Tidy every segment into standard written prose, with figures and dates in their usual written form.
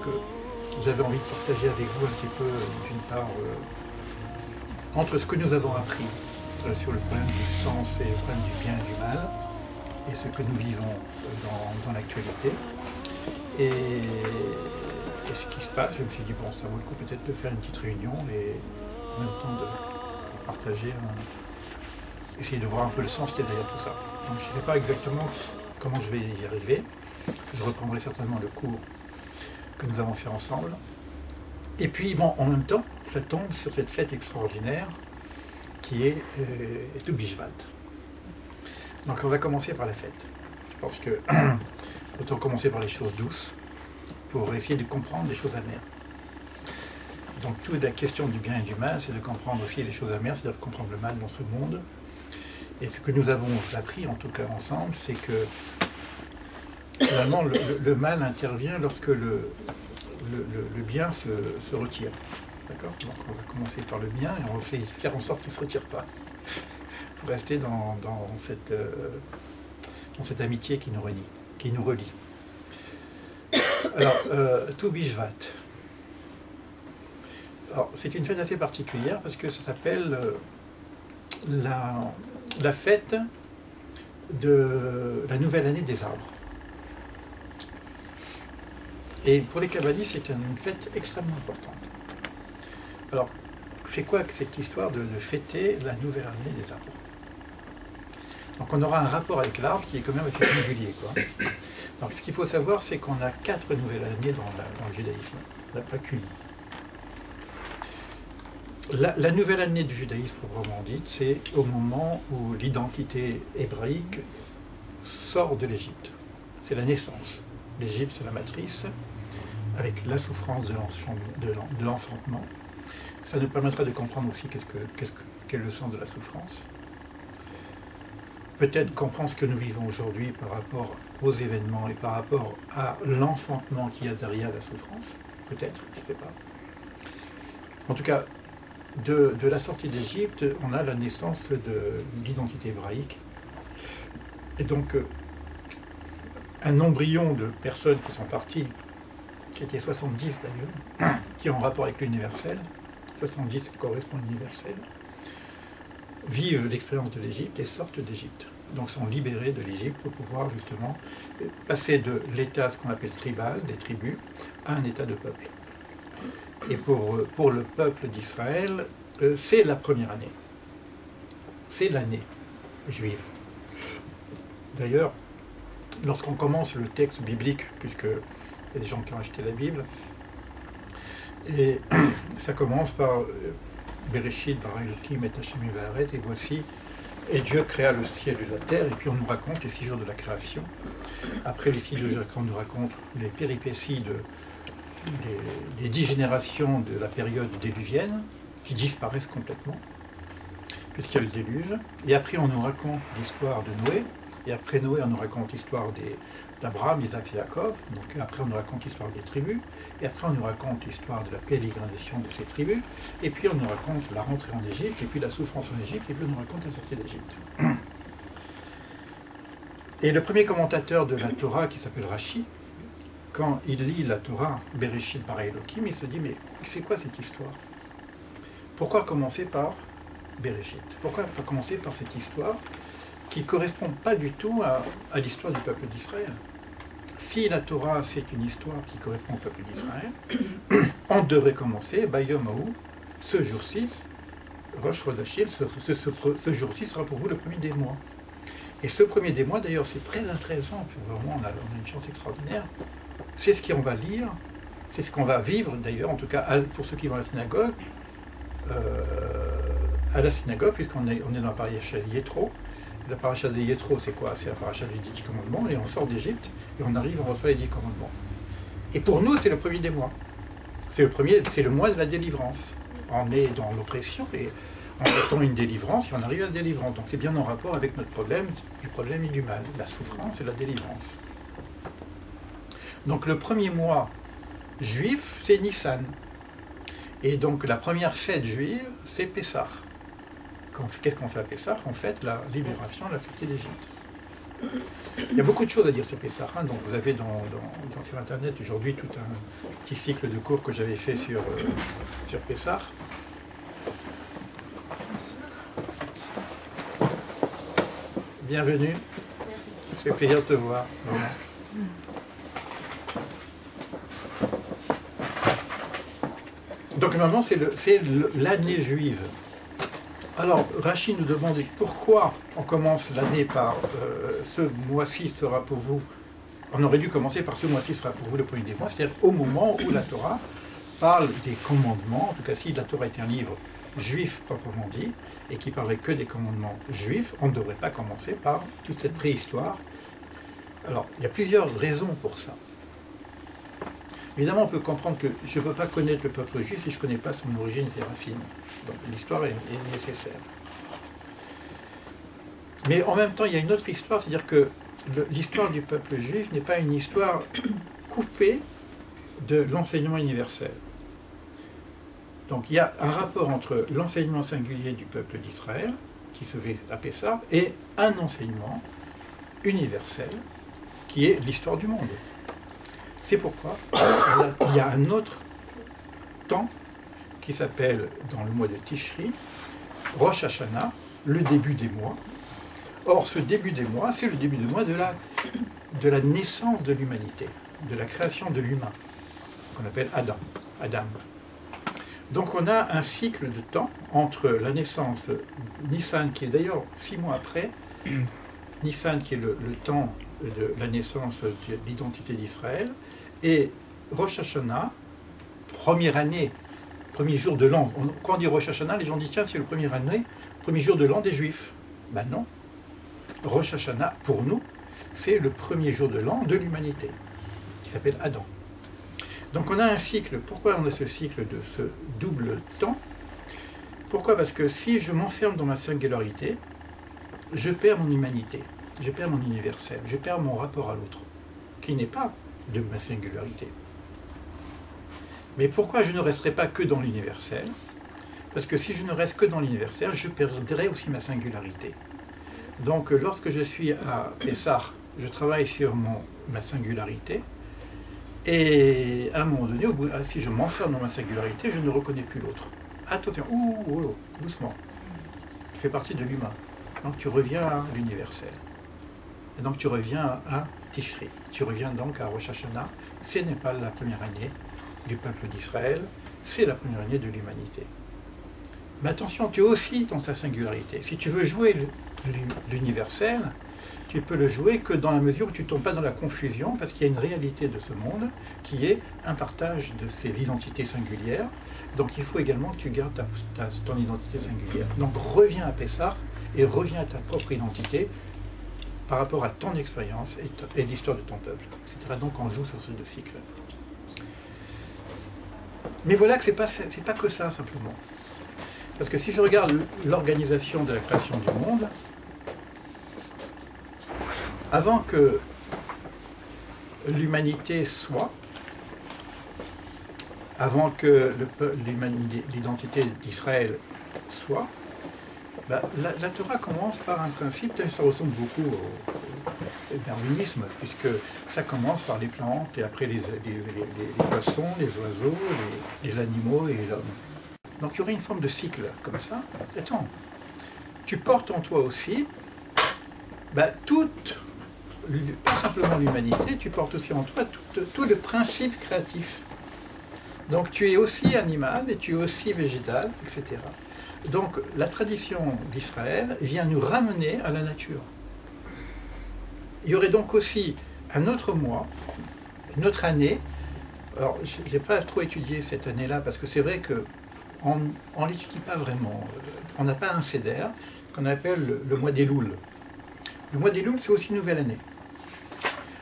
que j'avais envie de partager avec vous un petit peu, d'une part, entre ce que nous avons appris sur le problème du sens et le problème du bien et du mal, et ce que nous vivons dans l'actualité. Et ce qui se passe, je me suis dit, bon, ça vaut le coup peut-être de faire une petite réunion et en même temps de partager, essayer de voir un peu le sens qu'il y a derrière tout ça. Donc je ne sais pas exactement comment je vais y arriver. Je reprendrai certainement le cours que nous avons fait ensemble. Et puis, bon, en même temps, ça tombe sur cette fête extraordinaire qui est tout Bishvat. Donc on va commencer par la fête. Je pense que autant commencer par les choses douces pour essayer de comprendre les choses amères. Donc toute la question du bien et du mal, c'est de comprendre aussi les choses amères, c'est-à-dire de comprendre le mal dans ce monde. Et ce que nous avons appris, en tout cas ensemble, c'est que finalement le mal intervient lorsque le bien se retire. D'accord? Donc on va commencer par le bien et on va faire en sorte qu'il ne se retire pas. Pour rester dans cette amitié qui nous relie. Alors, tout Bishvat. Alors, c'est une fête assez particulière parce que ça s'appelle la fête de la nouvelle année des arbres. Et pour les kabbalistes, c'est une fête extrêmement importante. Alors, c'est quoi cette histoire de fêter la nouvelle année des arbres? Donc on aura un rapport avec l'arbre qui est quand même assez singulier, quoi. Donc ce qu'il faut savoir, c'est qu'on a 4 nouvelles années dans le judaïsme, pas qu'une. La nouvelle année du judaïsme proprement dite, c'est au moment où l'identité hébraïque sort de l'Égypte. C'est la naissance. L'Égypte, c'est la matrice, avec la souffrance de l'enfantement. Ça nous permettra de comprendre aussi quel est le sens de la souffrance. Peut-être comprendre ce que nous vivons aujourd'hui par rapport aux événements et par rapport à l'enfantement qu'il y a derrière la souffrance. Peut-être, je ne sais pas. En tout cas, de la sortie d'Égypte, on a la naissance de l'identité hébraïque. Et donc, un embryon de personnes qui sont parties, qui étaient 70 d'ailleurs, qui ont rapport avec l'universel, 70 correspond à l'universel, vivent l'expérience de l'Égypte et sortent d'Égypte. Donc sont libérés de l'Égypte pour pouvoir justement passer de l'état, ce qu'on appelle tribal, des tribus, à un état de peuple. Et pour le peuple d'Israël, c'est la première année. C'est l'année juive. D'ailleurs, lorsqu'on commence le texte biblique, puisqu'il y a des gens qui ont acheté la Bible, et ça commence par Bereshit bara Elokim et Hashem va'aret, et voici, et Dieu créa le ciel et la terre, et puis on nous raconte les 6 jours de la création. Après les 6 jours, on nous raconte les péripéties des 10 générations de la période déluvienne, qui disparaissent complètement, puisqu'il y a le déluge. Et après on nous raconte l'histoire de Noé, et après Noé on nous raconte l'histoire d'Abraham, Isaac et Jacob, donc après on nous raconte l'histoire des tribus, et après on nous raconte l'histoire de la pérégrination de ces tribus, et puis on nous raconte la rentrée en Égypte, et puis la souffrance en Égypte, et puis on nous raconte la sortie d'Égypte. Et le premier commentateur de la Torah, qui s'appelle Rashi, quand il lit la Torah, Bereshit bara Elokim, il se dit, mais c'est quoi cette histoire? Pourquoi commencer par Bereshit? Pourquoi pas commencer par cette histoire qui ne correspond pas du tout à l'histoire du peuple d'Israël? Si la Torah, c'est une histoire qui correspond au peuple d'Israël, on devrait commencer, Bayom Haou, ce jour-ci, Rosh Chodashim, ce jour-ci sera pour vous le premier des mois. Et ce premier des mois, d'ailleurs, c'est très intéressant, vraiment, on a une chance extraordinaire. C'est ce qu'on va lire, c'est ce qu'on va vivre, d'ailleurs, en tout cas, pour ceux qui vont à la synagogue, puisqu'on est dans la paracha de Yétro. La paracha de Yétro, c'est quoi? C'est la paracha des 10 commandements, et on sort d'Égypte, et on arrive, on reçoit les 10 commandements. Et pour nous, c'est le premier des mois. C'est le mois de la délivrance. On est dans l'oppression, et on attend une délivrance, et on arrive à la délivrance. Donc c'est bien en rapport avec notre problème, du problème et du mal, la souffrance et la délivrance. Donc le premier mois juif, c'est Nissan. Et donc la première fête juive, c'est Pessah. Qu'est-ce qu'on fait à Pessah? On fête la libération de la sortie d'Égypte. Il y a beaucoup de choses à dire sur Pessah. Hein. Donc vous avez sur Internet aujourd'hui tout un petit cycle de cours que j'avais fait sur Pessah. Bienvenue. Merci. Ça fait plaisir de te voir. Vraiment. Donc maintenant, c'est l'année juive. Alors, Rachid nous demande pourquoi on commence l'année par ce mois-ci sera pour vous. On aurait dû commencer par ce mois-ci sera pour vous le premier des mois, c'est-à-dire au moment où la Torah parle des commandements. En tout cas, si la Torah est un livre juif proprement dit, et qui parlerait que des commandements juifs, on ne devrait pas commencer par toute cette préhistoire. Alors, il y a plusieurs raisons pour ça. Évidemment, on peut comprendre que je ne peux pas connaître le peuple juif si je ne connais pas son origine, ses racines. Donc l'histoire est nécessaire. Mais en même temps, il y a une autre histoire, c'est-à-dire que l'histoire du peuple juif n'est pas une histoire coupée de l'enseignement universel. Donc il y a un rapport entre l'enseignement singulier du peuple d'Israël, qui se fait à Pessah, et un enseignement universel, qui est l'histoire du monde. C'est pourquoi il y a un autre temps qui s'appelle, dans le mois de Tishri, Rosh Hashanah, le début des mois. Or, ce début des mois, c'est le début des mois de la naissance de l'humanité, de la création de l'humain, qu'on appelle Adam. Donc on a un cycle de temps entre la naissance Nissan, qui est d'ailleurs 6 mois après, Nissan qui est le temps de la naissance de l'identité d'Israël, et Rosh Hashanah, première année, premier jour de l'an. Quand on dit Rosh Hashanah, les gens disent tiens, c'est le premier jour de l'an des Juifs. Ben non. Rosh Hashanah, pour nous, c'est le premier jour de l'an de l'humanité, qui s'appelle Adam. Donc on a un cycle. Pourquoi on a ce cycle de ce double temps? Pourquoi? Parce que si je m'enferme dans ma singularité, je perds mon humanité, je perds mon universel, je perds mon rapport à l'autre, qui n'est pas de ma singularité. Mais pourquoi je ne resterai pas que dans l'universel? Parce que si je ne reste que dans l'universel, je perdrai aussi ma singularité. Donc lorsque je suis à Pessah, je travaille sur ma singularité, et à un moment donné, si je m'enferme dans ma singularité, je ne reconnais plus l'autre. Attention, doucement. Tu fais partie de l'humain. Donc tu reviens à l'universel. Et donc tu reviens à Tishri. Tu reviens donc à Rosh Hashanah. Ce n'est pas la première année du peuple d'Israël, c'est la première année de l'humanité. Mais attention, tu es aussi dans sa singularité. Si tu veux jouer l'universel, tu peux le jouer que dans la mesure où tu ne tombes pas dans la confusion, parce qu'il y a une réalité de ce monde qui est un partage de ses identités singulières. Donc il faut également que tu gardes ton identité singulière. Donc reviens à Pessah et reviens à ta propre identité par rapport à ton expérience et l'histoire de ton peuple, etc. Donc on joue sur ce deux cycles. Mais voilà que c'est pas que ça simplement. Parce que si je regarde l'organisation de la création du monde, avant que l'humanité soit, avant que l'identité d'Israël soit, la Torah commence par un principe, ça ressemble beaucoup au darwinisme, puisque ça commence par les plantes, et après les poissons, les oiseaux, les animaux et l'homme. Donc il y aurait une forme de cycle comme ça. Attends, tu portes en toi aussi pas simplement l'humanité, tu portes aussi en toi tout le principe créatif. Donc tu es aussi animal et tu es aussi végétal, etc. Donc la tradition d'Israël vient nous ramener à la nature. Il y aurait donc aussi un autre mois, une autre année. Alors je n'ai pas trop étudié cette année-là parce que c'est vrai qu'on ne l'étudie pas vraiment. On n'a pas un seder qu'on appelle le mois d'Elul. Le mois d'Elul, c'est aussi une nouvelle année.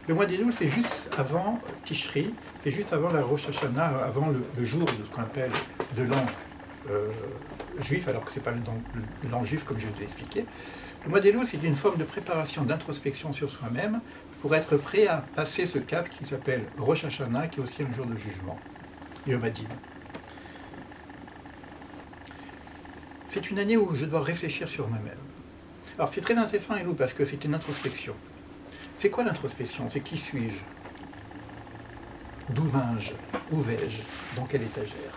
Le mois d'Elul, c'est juste avant Tishri, c'est juste avant la Rosh Hashanah, avant le jour de ce qu'on appelle de l'an juif, alors que ce n'est pas l'an juif comme je vous l'ai expliqué. Le mois d'Elul, c'est une forme de préparation, d'introspection sur soi-même pour être prêt à passer ce cap qui s'appelle Rosh Hashanah, qui est aussi un jour de jugement, Yom Hadin. C'est une année où je dois réfléchir sur moi-même. Alors c'est très intéressant, Elul, parce que c'est une introspection. C'est quoi l'introspection? C'est qui suis-je? D'où viens-je? Où vais-je? Dans quelle étagère?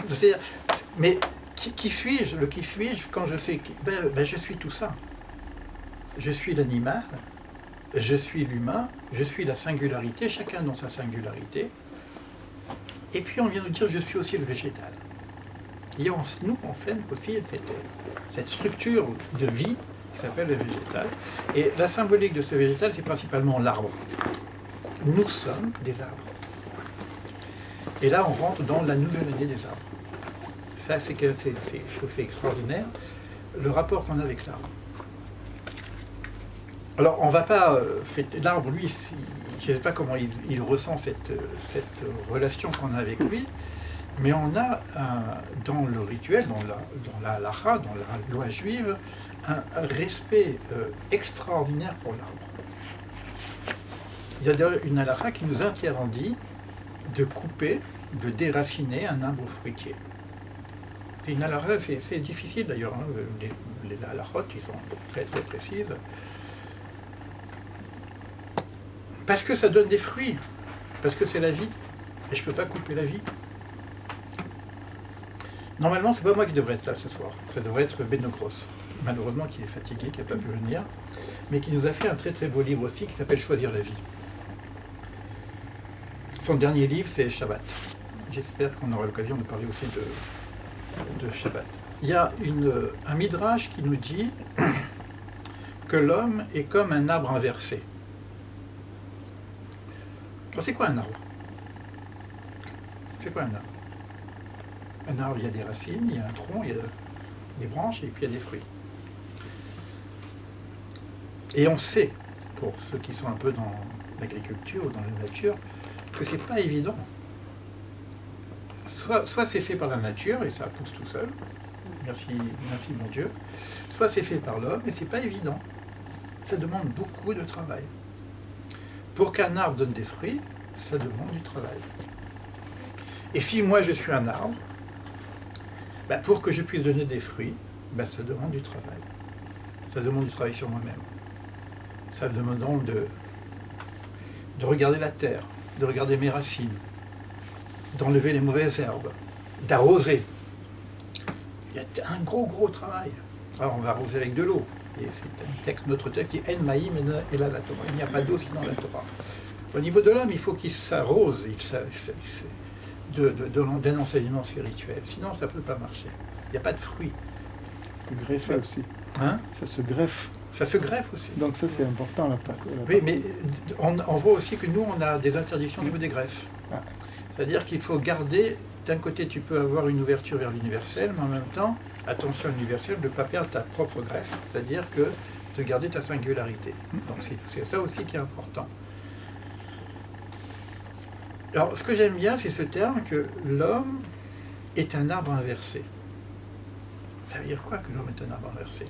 C'est-à-dire, mais qui suis-je? Le qui suis-je, quand je sais que je suis tout ça. Je suis l'animal, je suis l'humain, je suis la singularité, chacun dans sa singularité. Et puis on vient nous dire je suis aussi le végétal. Et nous, on fait aussi cette structure de vie qui s'appelle le végétal. Et la symbolique de ce végétal, c'est principalement l'arbre. Nous sommes des arbres. Et là, on rentre dans la nouvelle idée des arbres. Ça, je trouve que c'est extraordinaire, le rapport qu'on a avec l'arbre. Alors, on ne va pas... l'arbre, lui, je ne sais pas comment il ressent cette relation qu'on a avec lui, mais on a, dans le rituel, dans la halakha, dans la loi juive, un respect extraordinaire pour l'arbre. Il y a d'ailleurs une halakha qui nous interdit de couper, de déraciner un arbre fruitier. C'est une halakha, c'est difficile d'ailleurs, hein, les halakhot, ils sont très très précises. Parce que ça donne des fruits, parce que c'est la vie, et je ne peux pas couper la vie. Normalement, c'est pas moi qui devrais être là ce soir, ça devrait être Beno Gross, malheureusement qui est fatigué, qui n'a pas pu venir, mais qui nous a fait un très très beau livre aussi qui s'appelle Choisir la vie. Son dernier livre, c'est Shabbat. J'espère qu'on aura l'occasion de parler aussi de Shabbat. Il y a un midrash qui nous dit que l'homme est comme un arbre inversé. Alors, c'est quoi un arbre? C'est quoi un arbre? Un arbre, il y a des racines, il y a un tronc, il y a des branches et puis il y a des fruits. Et on sait, pour ceux qui sont un peu dans l'agriculture ou dans la nature, que c'est pas évident. Soit c'est fait par la nature et ça pousse tout seul, merci mon Dieu, soit c'est fait par l'homme et c'est pas évident. Ça demande beaucoup de travail. Pour qu'un arbre donne des fruits, ça demande du travail. Et si moi je suis un arbre, pour que je puisse donner des fruits, ça demande du travail. Ça demande du travail sur moi-même. Ça demande donc de regarder la terre, de regarder mes racines, d'enlever les mauvaises herbes, d'arroser. Il y a un gros travail. Alors on va arroser avec de l'eau. Et c'est notre texte qui dit En Maïm et là la Torah. Il n'y a pas d'eau sinon la Torah. Au niveau de l'homme, il faut qu'il s'arrose d'un enseignement spirituel. Sinon, ça ne peut pas marcher. Il n'y a pas de fruits. Greffer aussi. Hein? Ça se greffe. Ça se greffe aussi. Donc ça, c'est important, la oui, mais on voit aussi que nous, on a des interdictions au niveau des greffes. Ah. C'est-à-dire qu'il faut garder... D'un côté, tu peux avoir une ouverture vers l'universel, mais en même temps, attention à l'universel, de ne pas perdre ta propre greffe. C'est-à-dire que de garder ta singularité. Donc c'est ça aussi qui est important. Alors, ce que j'aime bien, c'est ce terme que l'homme est un arbre inversé. Ça veut dire quoi que l'homme est un arbre inversé?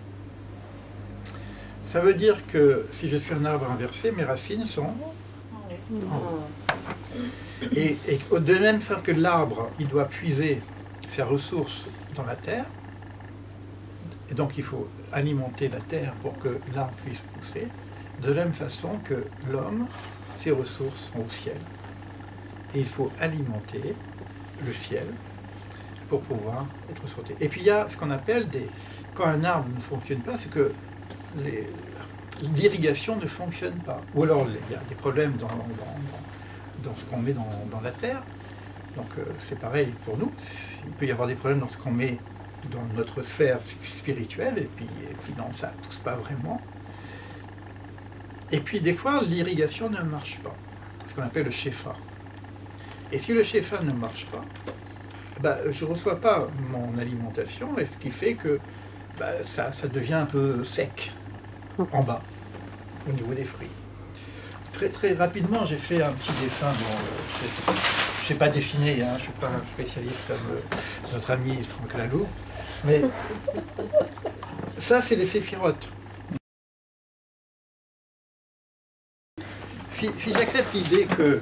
Ça veut dire que si je suis un arbre inversé, mes racines sont en haut. Et de même faire que l'arbre, il doit puiser ses ressources dans la terre, et donc il faut alimenter la terre pour que l'arbre puisse pousser, de la même façon que l'homme, ses ressources sont au ciel. Et il faut alimenter le ciel pour pouvoir être sauté. Et puis il y a ce qu'on appelle quand un arbre ne fonctionne pas, c'est que l'irrigation ne fonctionne pas. Ou alors il y a des problèmes dans ce qu'on met dans la terre. Donc c'est pareil pour nous. Il peut y avoir des problèmes dans ce qu'on met dans notre sphère spirituelle, et puis ça ne pousse pas vraiment. Et puis des fois, l'irrigation ne marche pas. Ce qu'on appelle le shefa. Et si le shefa ne marche pas, je ne reçois pas mon alimentation, et ce qui fait que ça devient un peu sec en bas, au niveau des fruits. Très très rapidement, j'ai fait un petit dessin. Je ne sais pas dessiner, hein, je ne suis pas un spécialiste comme notre ami Franck Laloux, mais ça, c'est les séphirotes. Si j'accepte l'idée que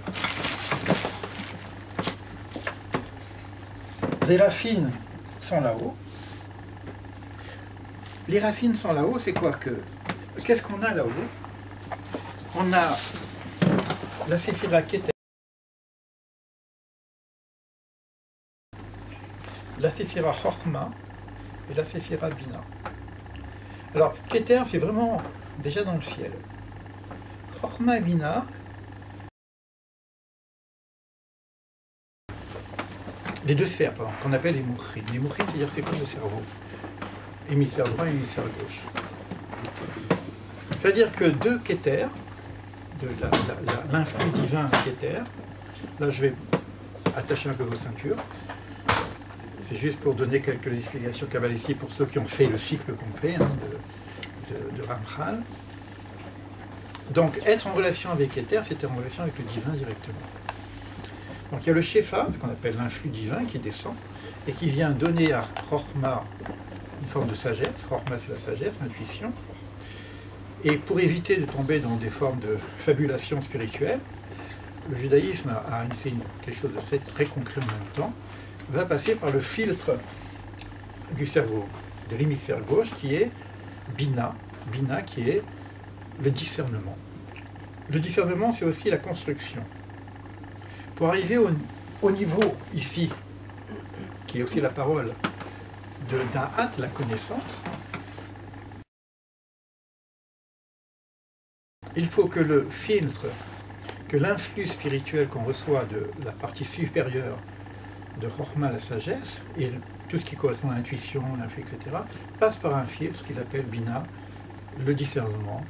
les racines sont là-haut, les racines sont là-haut, c'est quoi que... Qu'est-ce qu'on a là-haut? on a la séphira Keter, la séphira Chochma et la séphira Bina. Alors, Keter, c'est vraiment déjà dans le ciel. Chochma et Bina, les deux sphères, qu'on appelle les mouchrim. Les mouchrim, c'est-à-dire c'est comme le cerveau. Hémisphère droit et hémisphère gauche. C'est-à-dire que deux Keter, de l'influx divin Keter, là je vais attacher un peu vos ceintures, c'est juste pour donner quelques explications kabbalistiques pour ceux qui ont fait le cycle complet hein, de Ramchal. Donc être en relation avec Keter, c'est être en relation avec le divin directement. Donc il y a le Shefa, ce qu'on appelle l'influx divin, qui descend, et qui vient donner à Chochma une forme de sagesse. Chochma, c'est la sagesse, l'intuition. Et pour éviter de tomber dans des formes de fabulation spirituelle, le judaïsme a fait quelque chose de très concret en même temps, va passer par le filtre du cerveau, de l'hémisphère gauche, qui est Bina. Bina, qui est le discernement. Le discernement, c'est aussi la construction. Pour arriver au niveau ici, qui est aussi la parole de Da'at, la connaissance, il faut que le filtre, que l'influx spirituel qu'on reçoit de la partie supérieure de Chochma, la sagesse, et tout ce qui correspond à l'intuition, l'influx, etc., passe par un filtre qu'ils appellent Bina, le discernement,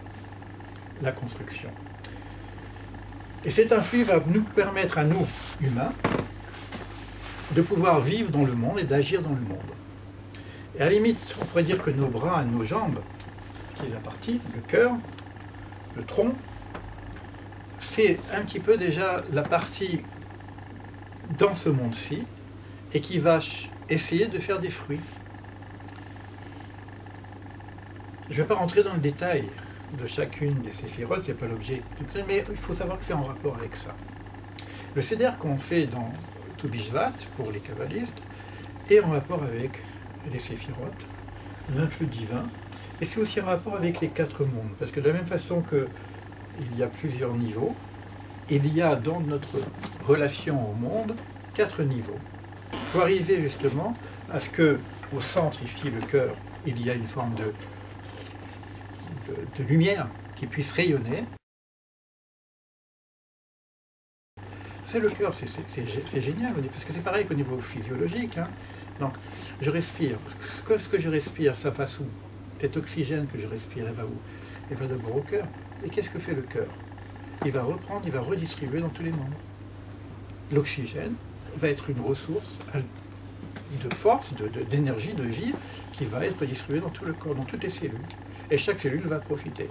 la construction. Et cet influx va nous permettre à nous, humains, de pouvoir vivre dans le monde et d'agir dans le monde. Et à la limite, on pourrait dire que nos bras et nos jambes, qui est la partie, le cœur, le tronc, c'est un petit peu déjà la partie dans ce monde-ci et qui va essayer de faire des fruits. Je ne vais pas rentrer dans le détail de chacune de ces séphirotes, ce n'est pas l'objet, mais il faut savoir que c'est en rapport avec ça. Le seder qu'on fait dans Tu Bishvat, pour les kabbalistes, est en rapport avec les séphirotes, l'influx divin, et c'est aussi en rapport avec les quatre mondes, parce que de la même façon qu'il y a plusieurs niveaux, il y a dans notre relation au monde 4 niveaux. Pour arriver justement à ce que, au centre ici, le cœur, il y a une forme de lumière qui puisse rayonner. C'est le cœur, c'est génial, parce que c'est pareil qu'au niveau physiologique. Hein. Donc, je respire. Ce que je respire, ça passe où? Cet oxygène que je respire, il va où? Il va d'abord au cœur. Et qu'est-ce que fait le cœur? Il va reprendre, il va redistribuer dans tous les membres. L'oxygène va être une ressource de force, d'énergie, de vie, qui va être redistribuée dans tout le corps, dans toutes les cellules. Et chaque cellule va profiter.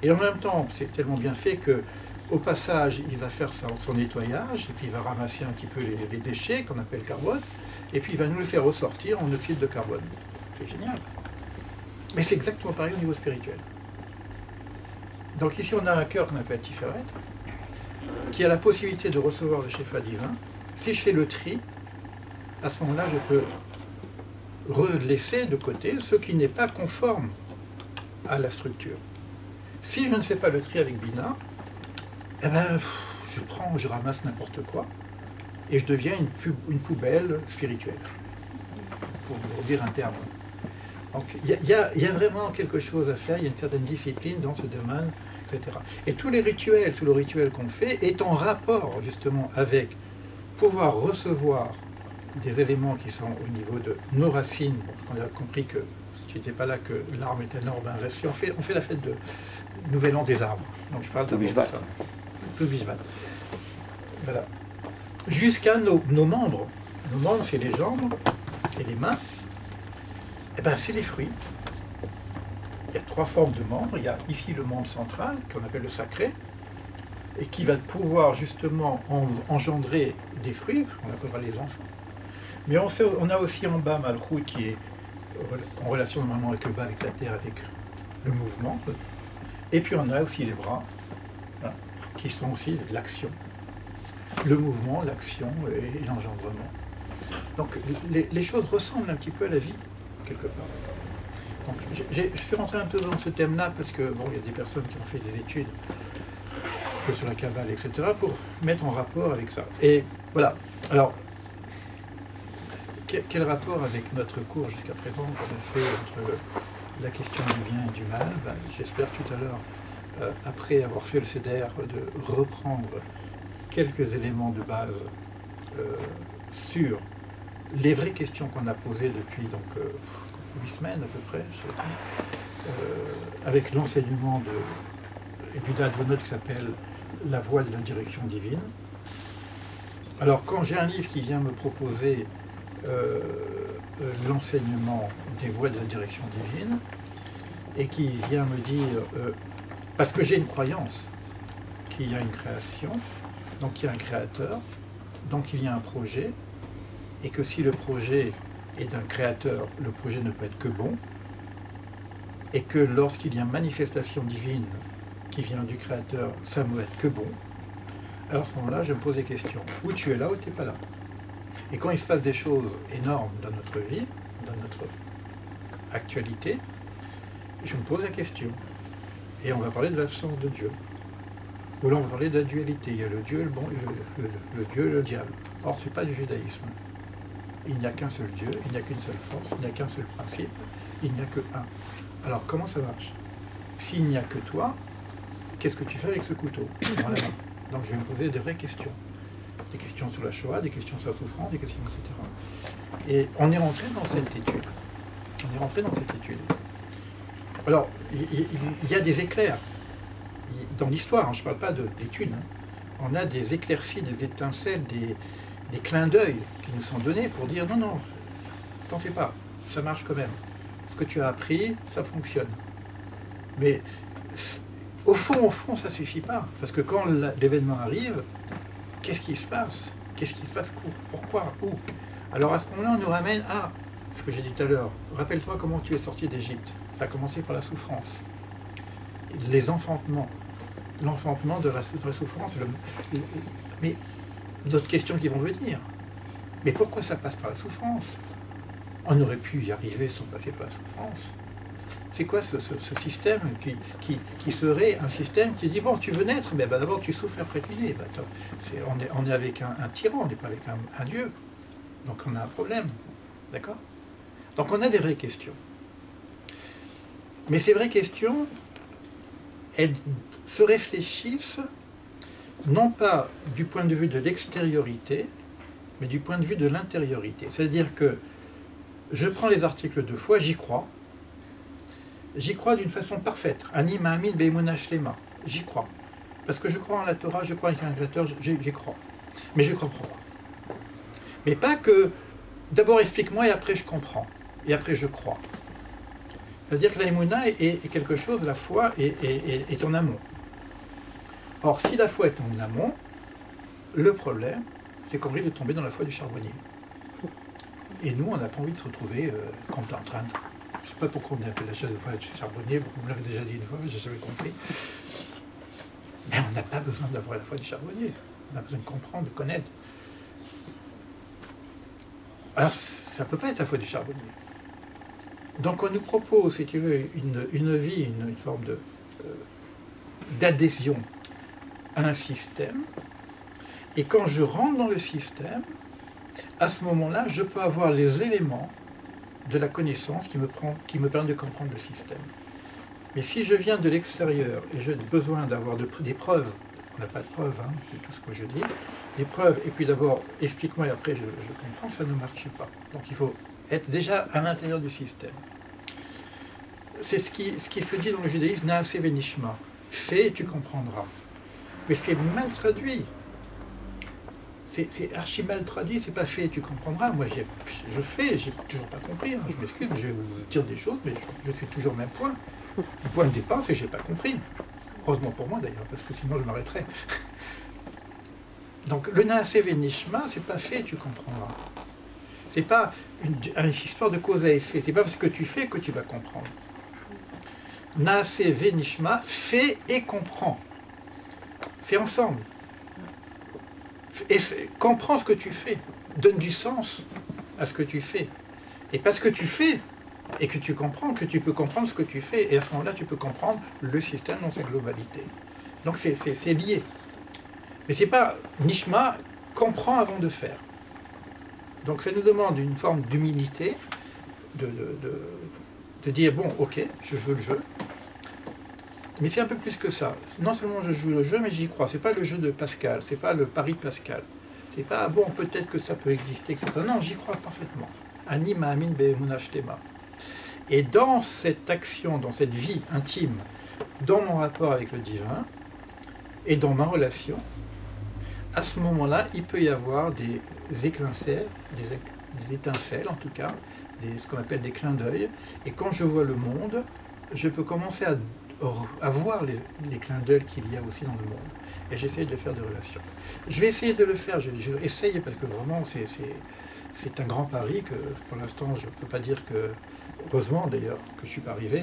Et en même temps, c'est tellement bien fait que, au passage, il va faire son nettoyage, et puis il va ramasser un petit peu les déchets qu'on appelle carbone, et puis il va nous les faire ressortir en oxyde de carbone. C'est génial. Mais c'est exactement pareil au niveau spirituel. Donc ici, on a un cœur qu'on appelle Tiferet, qui a la possibilité de recevoir le Shefa divin. Si je fais le tri, à ce moment-là, je peux relaisser de côté ce qui n'est pas conforme à la structure. Si je ne fais pas le tri avec Bina, eh ben, je ramasse n'importe quoi, et je deviens une poubelle spirituelle, pour dire un terme. Donc il y a vraiment quelque chose à faire, il y a une certaine discipline dans ce domaine, etc. Et tout le rituel qu'on fait est en rapport justement avec pouvoir recevoir des éléments qui sont au niveau de nos racines. Bon, on a compris que si tu n'étais pas là, que l'arbre est un arbre inversé. On fait la fête de Nouvel An des arbres. Donc je parle de ça. Tu Bishvat. Voilà. Jusqu'à nos membres. Nos membres, c'est les jambes et les mains. Eh bien, c'est les fruits. Il y a 3 formes de membres. Il y a ici le membre central, qu'on appelle le sacré, et qui va pouvoir justement engendrer des fruits, qu'on appellera les enfants. Mais on a aussi en bas Malchut qui est en relation normalement avec le bas, avec la terre, avec le mouvement. Et puis on a aussi les bras, hein, qui sont aussi l'action. Le mouvement, l'action et l'engendrement. Donc les choses ressemblent un petit peu à la vie, quelque part. Donc je suis rentré un peu dans ce thème-là parce que bon, il y a des personnes qui ont fait des études peu sur la Kabbale, etc., pour mettre en rapport avec ça. Et voilà. Alors, quel rapport avec notre cours jusqu'à présent qu'on a fait entre la question du bien et du mal? J'espère tout à l'heure, après avoir fait le CDR, de reprendre quelques éléments de base sur les vraies questions qu'on a posées depuis donc 8 semaines à peu près, avec l'enseignement du Advonot qui s'appelle La voie de la direction divine. Alors quand j'ai un livre qui vient me proposer l'enseignement des voies de la direction divine et qui vient me dire, parce que j'ai une croyance qu'il y a une création, donc il y a un créateur, donc il y a un projet, et que si le projet est d'un créateur, le projet ne peut être que bon, et que lorsqu'il y a une manifestation divine qui vient du créateur, ça ne peut être que bon, alors à ce moment-là, je me pose des questions. Ou tu es là ou tu n'es pas là. Et quand il se passe des choses énormes dans notre vie, dans notre actualité, je me pose la question. Et on va parler de l'absence de Dieu. Ou là, on va parler de la dualité. Il y a le Dieu, le bon, et le Dieu et le diable. Or, ce n'est pas du judaïsme. Il n'y a qu'un seul Dieu, il n'y a qu'une seule force, il n'y a qu'un seul principe, il n'y a que un. Alors, comment ça marche? S'il n'y a que toi, qu'est-ce que tu fais avec ce couteau dans la main? Donc, je vais me poser des vraies questions. Des questions sur la Shoah, des questions sur la souffrance, des questions, etc. Et on est rentré dans cette étude. On est rentré dans cette étude. Alors, il y a des éclairs. Dans l'histoire, hein, je ne parle pas d'études. Hein. On a des éclaircies, des étincelles, des clins d'œil qui nous sont donnés pour dire non, non, t'en fais pas, ça marche quand même. Ce que tu as appris, ça fonctionne. Mais au fond, ça ne suffit pas. Parce que quand l'événement arrive, qu'est-ce qui se passe? Qu'est-ce qui se passe? Pourquoi? Où? Alors à ce moment-là, on nous ramène à ce que j'ai dit tout à l'heure. Rappelle-toi comment tu es sorti d'Égypte. Ça a commencé par la souffrance. Les enfantements. L'enfantement de la souffrance. Mais d'autres questions qui vont venir. Mais pourquoi ça passe par la souffrance? On aurait pu y arriver sans passer par la souffrance. C'est quoi ce système qui serait un système qui dit, bon, tu veux naître, mais ben, d'abord tu souffres, après tu nais. Ben, on est avec un tyran, on n'est pas avec un Dieu. Donc on a un problème. D'accord? Donc on a des vraies questions. Mais ces vraies questions, elles se réfléchissent non pas du point de vue de l'extériorité, mais du point de vue de l'intériorité. C'est-à-dire que je prends les articles de foi, j'y crois. J'y crois d'une façon parfaite. Ani ma'amin be'emunah shlema. J'y crois. Parce que je crois en la Torah, je crois en un créateur, j'y crois. Mais je ne comprends pas. Mais pas que d'abord explique-moi et après je comprends. Et après je crois. C'est-à-dire que la émouna est quelque chose, la foi est en amont. Or, si la foi est en amont, le problème, c'est qu'on risque de tomber dans la foi du charbonnier. Et nous, on n'a pas envie de se retrouver quand on est en train de... Je ne sais pas pourquoi on appelle la chasse de foi du charbonnier, vous me l'avez déjà dit une fois, mais je n'ai jamais compris. Mais on n'a pas besoin d'avoir la foi du charbonnier. On a besoin de comprendre, de connaître. Alors, ça ne peut pas être la foi du charbonnier. Donc on nous propose, si tu veux, une vie, une forme d'adhésion à un système. Et quand je rentre dans le système, à ce moment-là, je peux avoir les éléments de la connaissance qui me permettent de comprendre le système. Mais si je viens de l'extérieur et j'ai besoin d'avoir des preuves, on n'a pas de preuves, hein, c'est tout ce que je dis, des preuves, et puis d'abord explique-moi et après je comprends, ça ne marche pas. Donc il faut être déjà à l'intérieur du système. C'est ce qui se dit dans le judaïsme, Naaseh venishma, fais et tu comprendras. Mais c'est mal traduit. C'est archi mal traduit, c'est pas fait et tu comprendras. Moi je fais, j'ai toujours pas compris, hein. Je m'excuse, je vais vous dire des choses, mais je suis toujours au même point. Le point de départ, c'est que j'ai pas compris. Heureusement pour moi d'ailleurs, parce que sinon je m'arrêterais. Donc le Naaseh venishma, c'est pas fait et tu comprendras. C'est pas une histoire de cause à effet. C'est pas parce que tu fais que tu vas comprendre. Naaseh venishma, fais et comprends. C'est ensemble. Et comprends ce que tu fais. Donne du sens à ce que tu fais. Et parce que tu fais et que tu comprends, que tu peux comprendre ce que tu fais. Et à ce moment-là, tu peux comprendre le système dans sa globalité. Donc c'est lié. Mais c'est pas Nishma comprend avant de faire. Donc ça nous demande une forme d'humilité, de dire bon, ok, je joue le jeu. Mais c'est un peu plus que ça. Non seulement je joue le jeu, mais j'y crois. C'est pas le jeu de Pascal, c'est pas le pari de Pascal. C'est pas bon, peut-être que ça peut exister, etc. Non, j'y crois parfaitement. Ani ma'amin be'emunah shlema. Et dans cette action, dans cette vie intime, dans mon rapport avec le divin et dans ma relation, à ce moment-là, il peut y avoir des éclaircères, des étincelles en tout cas, ce qu'on appelle des clins d'œil. Et quand je vois le monde, je peux commencer à voir les clins d'œil qu'il y a aussi dans le monde. Et j'essaie de faire des relations. Je vais essayer de le faire, je vais essayer parce que vraiment c'est un grand pari que pour l'instant je ne peux pas dire que, heureusement d'ailleurs que je ne suis pas arrivé,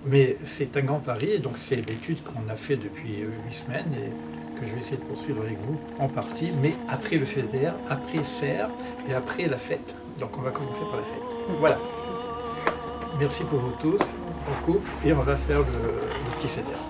mais c'est un grand pari, et donc c'est l'étude qu'on a fait depuis 8 semaines et que je vais essayer de poursuivre avec vous en partie, mais après le CDR, après faire et après la fête. Donc on va commencer par la fête. Voilà. Merci pour vous tous, en couple, et on va faire le petit CDR.